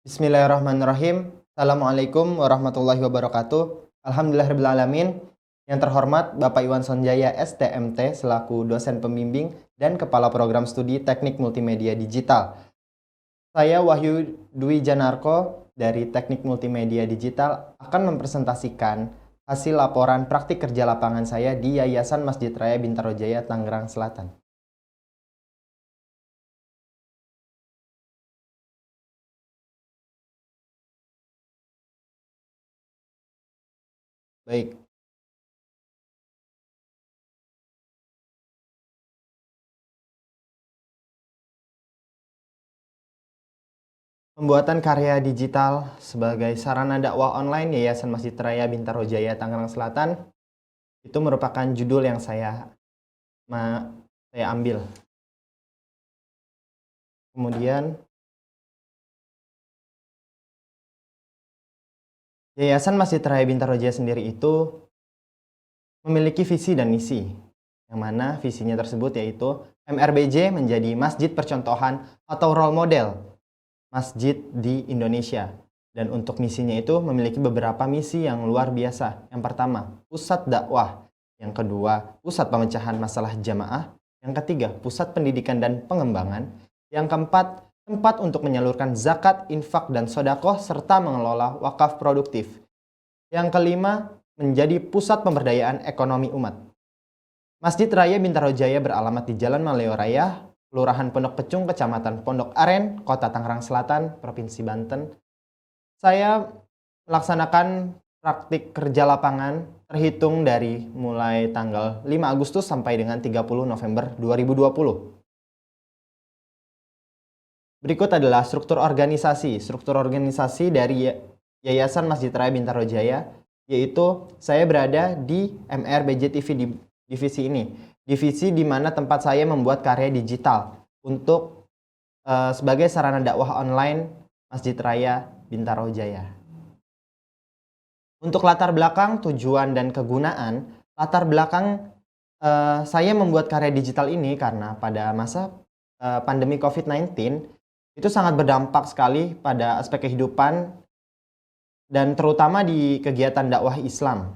Bismillahirrahmanirrahim. Assalamualaikum warahmatullahi wabarakatuh. Alhamdulillahirrahmanirrahim. Yang terhormat Bapak Iwan Sonjaya STMT selaku dosen pembimbing dan Kepala Program Studi Teknik Multimedia Digital. Saya Wahyu Dwi Janarko dari Teknik Multimedia Digital akan mempresentasikan hasil laporan praktik kerja lapangan saya di Yayasan Masjid Raya Bintaro Jaya, Tangerang Selatan. Baik. Pembuatan karya digital sebagai sarana dakwah online Yayasan Masjid Raya Bintaro Jaya, Tangerang Selatan itu merupakan judul yang saya ambil. Kemudian Yayasan Masjid Raya Bintaro Jaya sendiri itu memiliki visi dan misi, yang mana visinya tersebut yaitu MRBJ menjadi masjid percontohan atau role model masjid di Indonesia. Dan untuk misinya itu memiliki beberapa misi yang luar biasa. Yang pertama, pusat dakwah. Yang kedua, pusat pemecahan masalah jamaah. Yang ketiga, pusat pendidikan dan pengembangan. Yang keempat, tempat untuk menyalurkan zakat, infak, dan sodakoh, serta mengelola wakaf produktif. Yang kelima, menjadi pusat pemberdayaan ekonomi umat. Masjid Raya Bintaro Jaya beralamat di Jalan Maleo Raya, Kelurahan Pondok Pecung, Kecamatan Pondok Aren, Kota Tangerang Selatan, Provinsi Banten. Saya melaksanakan praktik kerja lapangan terhitung dari mulai tanggal 5 Agustus sampai dengan 30 November 2020. Berikut adalah struktur organisasi. Struktur organisasi dari Yayasan Masjid Raya Bintaro Jaya, yaitu saya berada di MRBJ TV di divisi ini. Divisi di mana tempat saya membuat karya digital untuk sebagai sarana dakwah online Masjid Raya Bintaro Jaya. Untuk latar belakang, tujuan, dan kegunaan, latar belakang saya membuat karya digital ini karena pada masa pandemi COVID-19 itu sangat berdampak sekali pada aspek kehidupan dan terutama di kegiatan dakwah Islam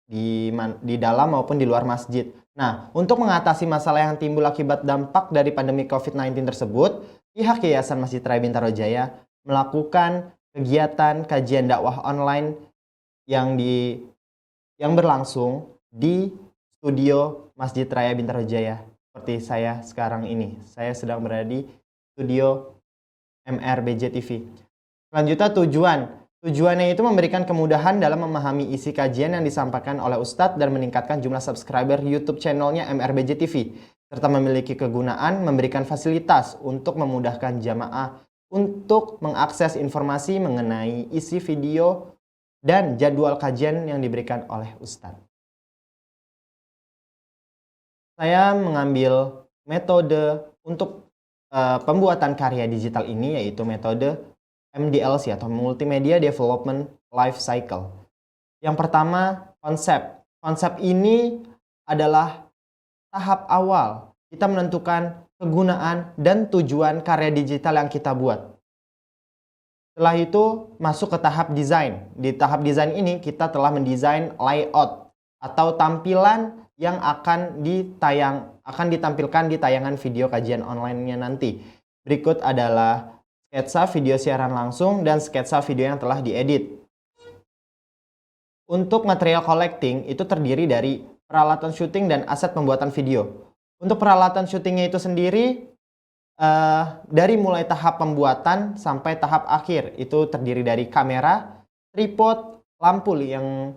di dalam maupun di luar masjid. Nah, untuk mengatasi masalah yang timbul akibat dampak dari pandemi COVID-19 tersebut, pihak Yayasan Masjid Raya Bintaro Jaya melakukan kegiatan kajian dakwah online yang berlangsung di studio Masjid Raya Bintaro Jaya. Seperti saya sekarang ini. Saya sedang berada di studio MRBJ TV. Selanjutnya Tujuannya itu memberikan kemudahan dalam memahami isi kajian yang disampaikan oleh Ustadz dan meningkatkan jumlah subscriber YouTube channelnya MRBJ TV, serta memiliki kegunaan memberikan fasilitas untuk memudahkan jamaah untuk mengakses informasi mengenai isi video dan jadwal kajian yang diberikan oleh Ustadz. Saya mengambil metode untuk pembuatan karya digital ini, yaitu metode MDLC atau Multimedia Development Life Cycle. Yang pertama, konsep. Konsep ini adalah tahap awal kita menentukan kegunaan dan tujuan karya digital yang kita buat. Setelah itu masuk ke tahap desain. Di tahap desain ini kita telah mendesain layout atau tampilan yang akan ditampilkan di tayangan video kajian online-nya nanti. Berikut adalah sketsa video siaran langsung dan sketsa video yang telah diedit. Untuk material collecting itu terdiri dari peralatan syuting dan aset pembuatan video. Untuk peralatan syutingnya itu sendiri dari mulai tahap pembuatan sampai tahap akhir itu terdiri dari kamera, tripod, lampu yang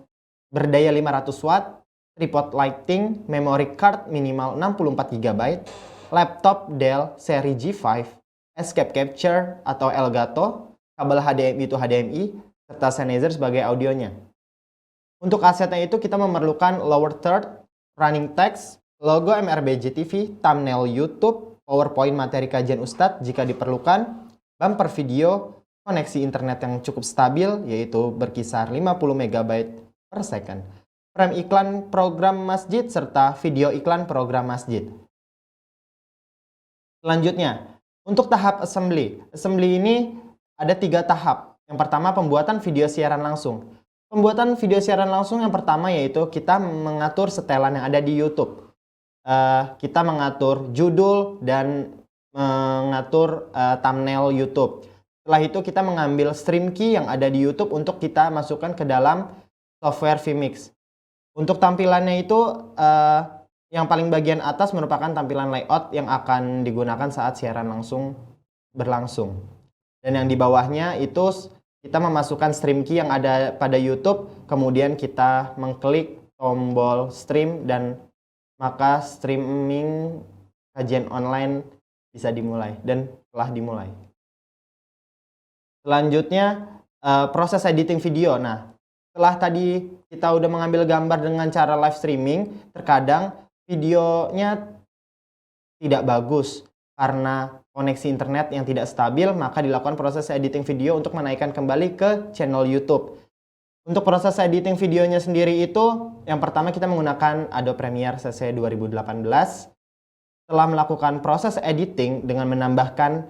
berdaya 500 watt, tripod lighting, memory card minimal 64 GB, laptop Dell seri G5, escape capture atau Elgato, kabel HDMI to HDMI, serta Sennheiser sebagai audionya. Untuk asetnya itu kita memerlukan lower third, running text, logo MRBJ TV, thumbnail YouTube, PowerPoint materi kajian Ustadz jika diperlukan, bumper video, koneksi internet yang cukup stabil yaitu berkisar 50 MB per second, frame iklan program masjid, serta video iklan program masjid. Selanjutnya, untuk tahap assembly. Assembly ini ada 3 tahap. Yang pertama, pembuatan video siaran langsung. Pembuatan video siaran langsung yang pertama yaitu kita mengatur setelan yang ada di YouTube. Kita mengatur judul dan mengatur thumbnail YouTube. Setelah itu kita mengambil stream key yang ada di YouTube untuk kita masukkan ke dalam software vMix. Untuk tampilannya itu yang paling bagian atas merupakan tampilan layout yang akan digunakan saat siaran langsung berlangsung. Dan yang di bawahnya itu kita memasukkan stream key yang ada pada YouTube, kemudian kita mengklik tombol stream dan maka streaming kajian online bisa dimulai dan telah dimulai. Selanjutnya proses editing video. Nah, setelah tadi kita udah mengambil gambar dengan cara live streaming, terkadang videonya tidak bagus karena koneksi internet yang tidak stabil, maka dilakukan proses editing video untuk menaikkan kembali ke channel YouTube. Untuk proses editing videonya sendiri itu, yang pertama kita menggunakan Adobe Premiere CC 2018. Setelah melakukan proses editing dengan menambahkan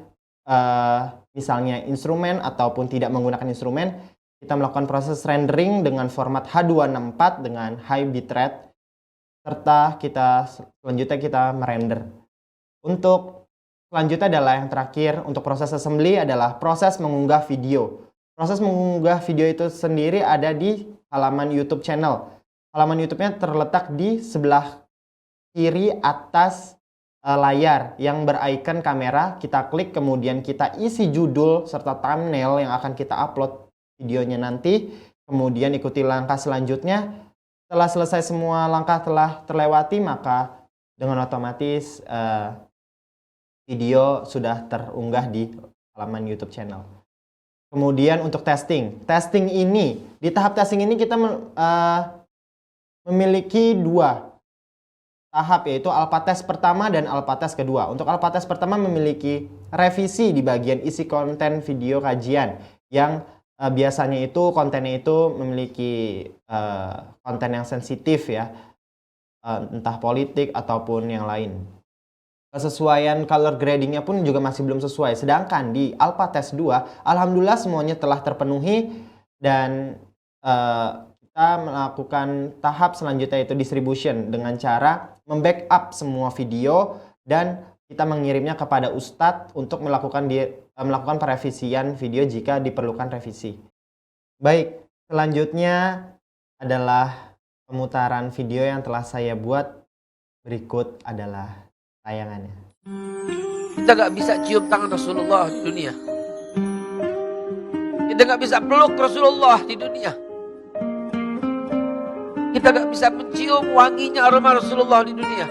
misalnya instrumen ataupun tidak menggunakan instrumen, kita melakukan proses rendering dengan format H264 dengan high bitrate, serta selanjutnya kita merender. Untuk selanjutnya adalah yang terakhir, untuk proses assembly adalah proses mengunggah video. Proses mengunggah video itu sendiri ada di halaman YouTube channel. Halaman YouTube-nya terletak di sebelah kiri atas layar yang bericon kamera. Kita klik, kemudian kita isi judul serta thumbnail yang akan kita upload videonya nanti. Kemudian ikuti langkah selanjutnya. Setelah selesai semua langkah telah terlewati, maka dengan otomatis video sudah terunggah di halaman YouTube channel. Kemudian untuk testing ini, di tahap testing ini kita memiliki 2 tahap, yaitu alpha test pertama dan alpha test kedua. Untuk alpha test pertama memiliki revisi di bagian isi konten video kajian yang biasanya itu kontennya itu memiliki konten yang sensitif ya, entah politik ataupun yang lain. Kesesuaian color gradingnya pun juga masih belum sesuai. Sedangkan di alpha test 2, alhamdulillah semuanya telah terpenuhi dan kita melakukan tahap selanjutnya yaitu distribution dengan cara membackup semua video dan kita mengirimnya kepada Ustadz untuk melakukan perevisian video jika diperlukan revisi. Baik, selanjutnya adalah pemutaran video yang telah saya buat. Berikut adalah tayangannya. Kita gak bisa cium tangan Rasulullah di dunia. Kita gak bisa peluk Rasulullah di dunia. Kita gak bisa mencium wanginya aroma Rasulullah di dunia.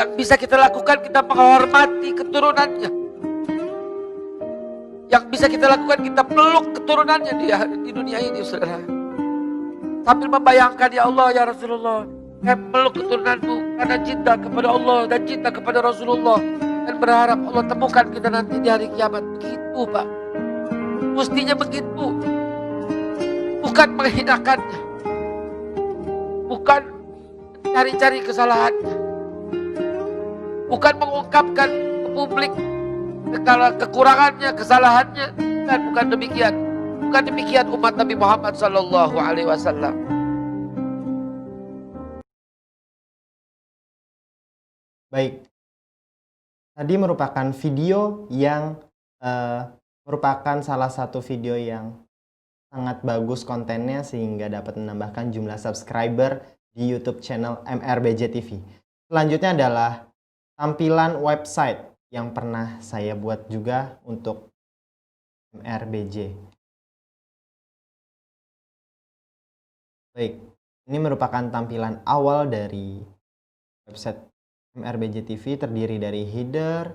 Yang bisa kita lakukan, kita menghormati keturunannya. Yang bisa kita lakukan, kita peluk keturunannya di dunia ini, saudara. Sambil membayangkan, ya Allah, ya Rasulullah, saya peluk keturunanmu karena cinta kepada Allah dan cinta kepada Rasulullah, dan berharap Allah temukan kita nanti di hari kiamat. Begitu, Pak. Mestinya begitu. Bukan menghinakannya, bukan cari-cari kesalahannya, bukan mengungkapkan ke publik segala kekurangannya, kesalahannya. Bukan demikian. Bukan demikian umat Nabi Muhammad sallallahu alaihi wasallam. Baik. Tadi merupakan video yang merupakan salah satu video yang sangat bagus kontennya sehingga dapat menambahkan jumlah subscriber di YouTube channel MRBJ TV. Selanjutnya adalah tampilan website yang pernah saya buat juga untuk MRBJ. Baik, ini merupakan tampilan awal dari website MRBJ TV, terdiri dari header,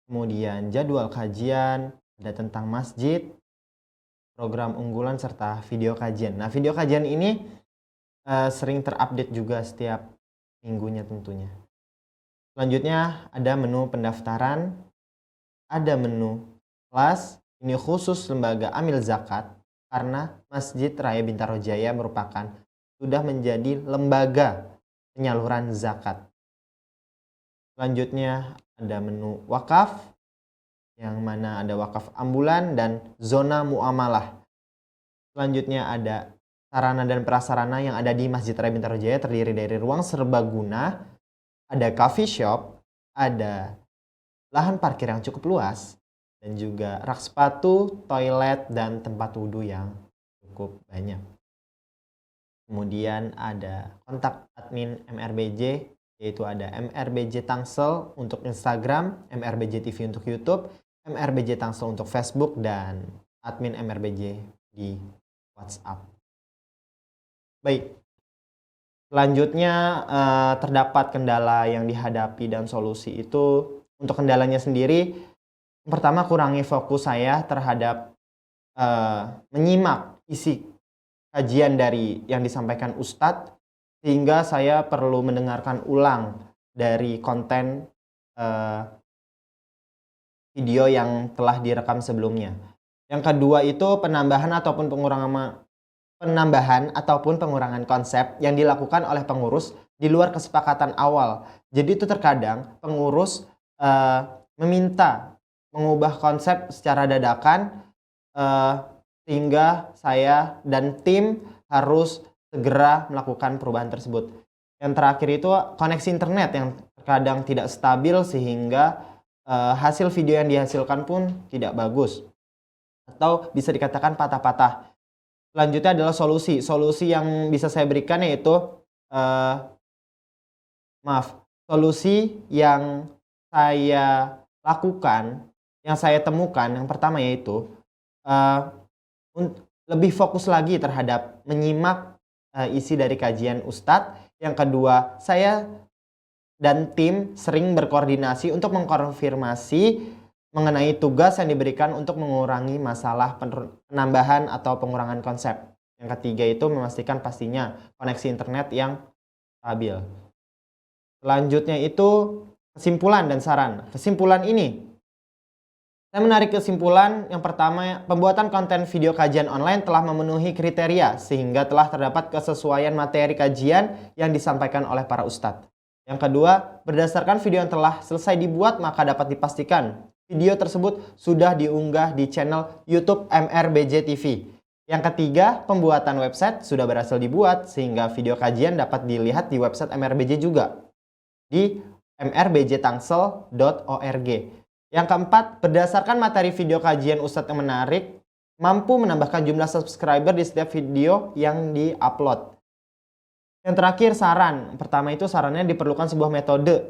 kemudian jadwal kajian, ada tentang masjid, program unggulan, serta video kajian. Nah, video kajian ini sering terupdate juga setiap minggunya tentunya. Selanjutnya ada menu pendaftaran, ada menu kelas, ini khusus lembaga amil zakat, karena Masjid Raya Bintaro Jaya sudah menjadi lembaga penyaluran zakat. Selanjutnya ada menu wakaf, yang mana ada wakaf ambulan dan zona muamalah. Selanjutnya ada sarana dan prasarana yang ada di Masjid Raya Bintaro Jaya, terdiri dari ruang serbaguna, ada coffee shop, ada lahan parkir yang cukup luas, dan juga rak sepatu, toilet, dan tempat wudhu yang cukup banyak. Kemudian ada kontak admin MRBJ, yaitu ada MRBJ Tangsel untuk Instagram, MRBJ TV untuk YouTube, MRBJ Tangsel untuk Facebook, dan admin MRBJ di WhatsApp. Baik, selanjutnya terdapat kendala yang dihadapi dan solusi itu. Untuk kendalanya sendiri, yang pertama kurangi fokus saya terhadap menyimak isi kajian dari yang disampaikan Ustadz, sehingga saya perlu mendengarkan ulang dari konten video yang telah direkam sebelumnya. Yang kedua itu penambahan ataupun pengurangan konsep yang dilakukan oleh pengurus di luar kesepakatan awal. Jadi itu terkadang pengurus meminta mengubah konsep secara dadakan, sehingga saya dan tim harus segera melakukan perubahan tersebut. Yang terakhir itu koneksi internet yang terkadang tidak stabil, sehingga hasil video yang dihasilkan pun tidak bagus atau bisa dikatakan patah-patah. Selanjutnya adalah solusi. Solusi yang bisa saya berikan yaitu solusi yang saya lakukan, yang saya temukan, yang pertama yaitu lebih fokus lagi terhadap menyimak isi dari kajian Ustadz. Yang kedua, saya dan tim sering berkoordinasi untuk mengkonfirmasi mengenai tugas yang diberikan untuk mengurangi masalah penambahan atau pengurangan konsep. Yang ketiga itu memastikan pastinya koneksi internet yang stabil. Selanjutnya itu kesimpulan dan saran. Kesimpulan ini, saya menarik kesimpulan yang pertama, pembuatan konten video kajian online telah memenuhi kriteria sehingga telah terdapat kesesuaian materi kajian yang disampaikan oleh para ustadz. Yang kedua, berdasarkan video yang telah selesai dibuat, maka dapat dipastikan video tersebut sudah diunggah di channel YouTube MRBJ TV. Yang ketiga, pembuatan website sudah berhasil dibuat sehingga video kajian dapat dilihat di website MRBJ juga di mrbjtangsel.org. Yang keempat, berdasarkan materi video kajian Ustadz yang menarik, mampu menambahkan jumlah subscriber di setiap video yang di-upload. Yang terakhir, saran. Pertama itu sarannya diperlukan sebuah metode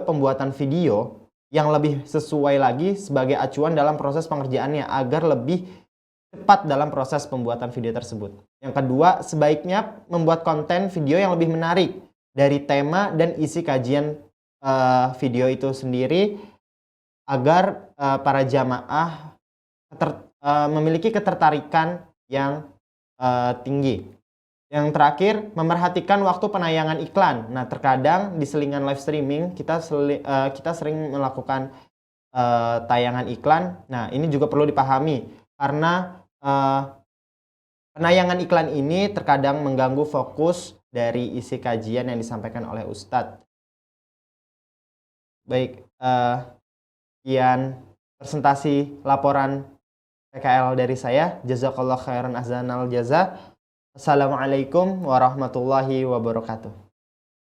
pembuatan video yang lebih sesuai lagi sebagai acuan dalam proses pengerjaannya agar lebih cepat dalam proses pembuatan video tersebut. Yang kedua, sebaiknya membuat konten video yang lebih menarik dari tema dan isi kajian video itu sendiri, agar para jamaah memiliki ketertarikan yang tinggi. Yang terakhir, memerhatikan waktu penayangan iklan. Nah, terkadang di selingan live streaming kita sering melakukan tayangan iklan. Nah, ini juga perlu dipahami karena penayangan iklan ini terkadang mengganggu fokus dari isi kajian yang disampaikan oleh Ustadz. Baik, sekian presentasi laporan PKL dari saya. Jazakallah khairan azanal jaza. Assalamualaikum warahmatullahi wabarakatuh.